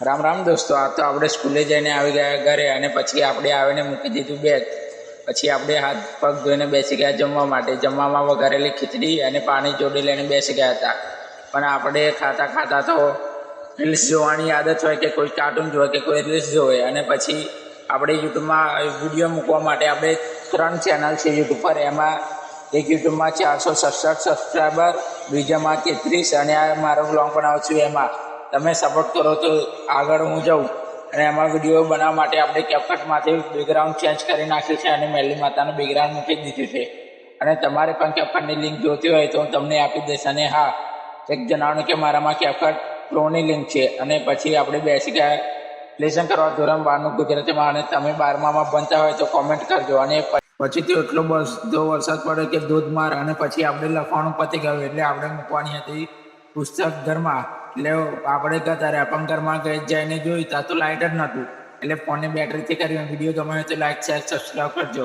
રામ રામ દોસ્તો, આ તો આપણે સ્કૂલે જઈને આવી ગયા ઘરે અને પછી આપણે આવીને મૂકી દીધું બેગ. પછી આપણે હાથ પગ ધોઈને બેસી ગયા જમવા માટે. જમવામાં વઘારેલી ખીચડી અને પાણી જોડી લઈને બેસી ગયા હતા. પણ આપણે ખાતા ખાતા તો રીલ્સ જોવાની આદત હોય કે કોઈ કાર્ટૂન જોવે કે કોઈ રીલ્સ જોવે, અને પછી આપણે યુટ્યુબમાં વિડીયો મૂકવા માટે આપણે 3 ચેનલ છે યુટ્યુબ પર. એમાં એક યુટ્યુબમાં 467 સબસ્ક્રાઈબર, બીજામાં 33, અને આ મારો બ્લોગ બનાવું છું એમાં તમે સપોર્ટ કરો તો આગળ હું જાઉં. અને એમાં વિડીયો બનાવવા માટે આપણે કેપકટમાંથી બેકગ્રાઉન્ડ ચેન્જ કરી નાખ્યું છે અને મેલી માતાનું બેકગ્રાઉન્ડ મૂકી દીધું છે. અને તમારે પણ કેપકટની લિંક જોતી હોય તો હું તમને આપી દઈશ. અને હા, એક જણાવવાનું કે મારામાં કેપકટ પ્રોની લિંક છે. અને પછી આપણે બેસી ગયા લેસન કરવા ધોરણ 12નું ગુજરાતીમાં. અને તમે 12મામાં ભણતા હોય તો કોમેન્ટ કરજો. અને પછી તો એટલો બધો વરસાદ પડ્યો કે ધોધમાર. અને પછી આપણે લખવાનું પતી ગયું એટલે આપણે મૂકવાની હતી પુસ્તક ઘરમાં. એટલે આપણે ગયા ત્યારે પણ ઘરમાં જઈને જોયું ત્યાં તો લાઇટ જ નહોતું. એટલે ફોનની બેટરીથી કરીને વિડીયો ગમે તો લાઈક શેર સબસ્ક્રાઈબ કરજો.